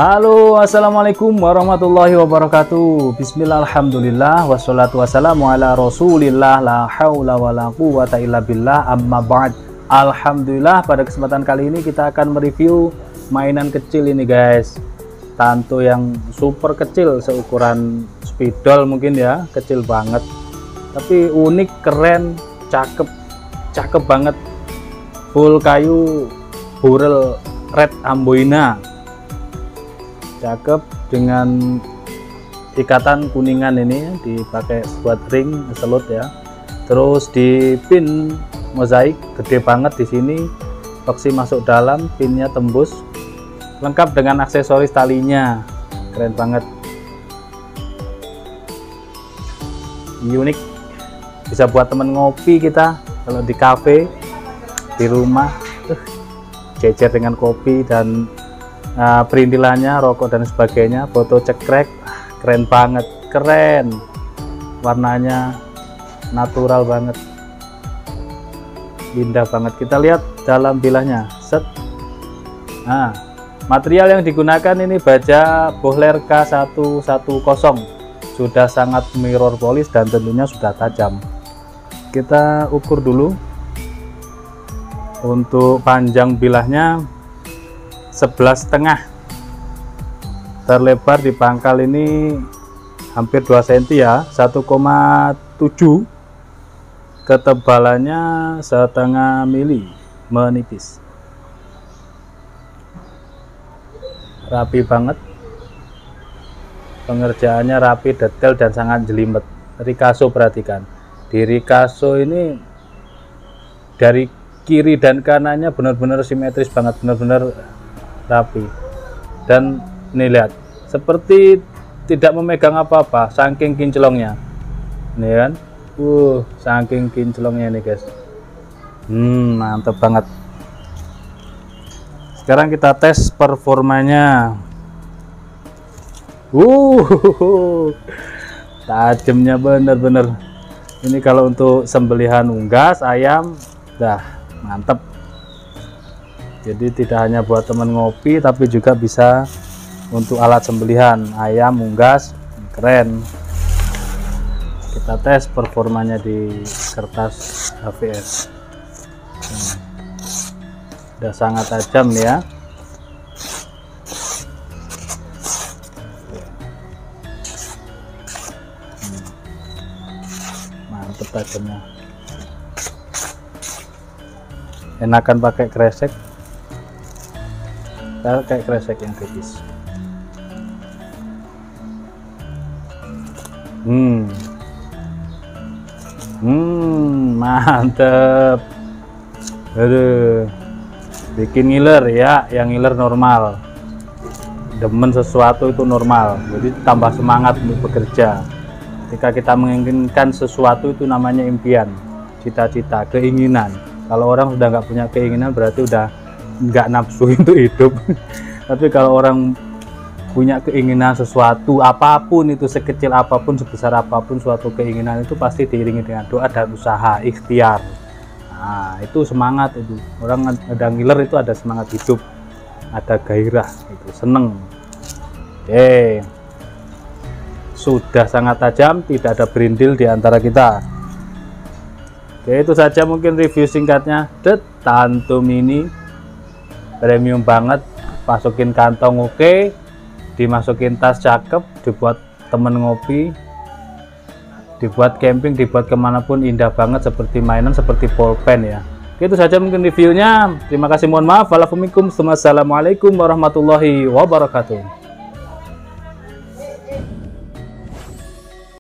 Halo, assalamualaikum warahmatullahi wabarakatuh. Bismillah, alhamdulillah, wassalatu wassalamu ala rasulillah, la hawla wa la quwata illa billah, amma ba'd. Alhamdulillah, pada kesempatan kali ini kita akan mereview mainan kecil ini guys. Tanto yang super kecil, seukuran spidol mungkin ya, kecil banget, tapi unik, keren, cakep banget. Full kayu burel red amboina, cakep, dengan ikatan kuningan ini dipakai buat ring selut ya. Terus di pin mozaik gede banget di sini, toksi masuk dalam, pinnya tembus, lengkap dengan aksesoris talinya, keren banget, unik, bisa buat temen ngopi kita kalau di cafe, di rumah, jejer dengan kopi dan perintilannya, rokok dan sebagainya, foto cekrek, keren banget, keren, warnanya natural banget, indah banget. Kita lihat dalam bilahnya, set. Nah, material yang digunakan ini baja Bohler K110, sudah sangat mirror polish dan tentunya sudah tajam. Kita ukur dulu. Untuk panjang bilahnya 11,5, terlebar di pangkal ini hampir 2 cm ya, 1,7, ketebalannya setengah mili, menipis, rapi banget, pengerjaannya rapi, detail dan sangat jelimet. Rikaso, perhatikan di Rikaso ini dari kiri dan kanannya benar-benar simetris banget, benar-benar rapi. Dan nih lihat, seperti tidak memegang apa-apa saking kinclongnya nih kan, saking kinclongnya nih guys. Mantap banget. Sekarang kita tes performanya. Tajamnya bener-bener. Ini kalau untuk sembelihan unggas ayam, dah mantep. Jadi tidak hanya buat temen ngopi, tapi juga bisa untuk alat sembelihan ayam, unggas, keren. Kita tes performanya di kertas HVS. Udah sangat tajam ya. Mantep tajamnya. Enakan pakai kresek, kayak kresek yang tipis. Mantep. Aduh, bikin ngiler ya, yang ngiler normal, demen sesuatu itu normal, jadi tambah semangat untuk bekerja. Ketika kita menginginkan sesuatu itu namanya impian, cita-cita, keinginan. Kalau orang sudah nggak punya keinginan berarti udah nggak nafsu untuk hidup. Tapi kalau orang punya keinginan sesuatu, apapun itu, sekecil apapun, sebesar apapun, suatu keinginan itu pasti diiringi dengan doa dan usaha, ikhtiar. Nah, itu semangat itu. Orang ada ngiler itu ada semangat hidup, ada gairah, itu seneng. Oke, sudah sangat tajam, tidak ada berindil di antara kita. Oke, itu saja mungkin review singkatnya. Tanto mini premium banget, masukin kantong oke, dimasukin tas cakep, dibuat temen ngopi, dibuat camping, dibuat kemanapun indah banget, seperti mainan, seperti pulpen ya. Oke, itu saja mungkin reviewnya. Terima kasih, mohon maaf. Wassalamualaikum warahmatullahi wabarakatuh.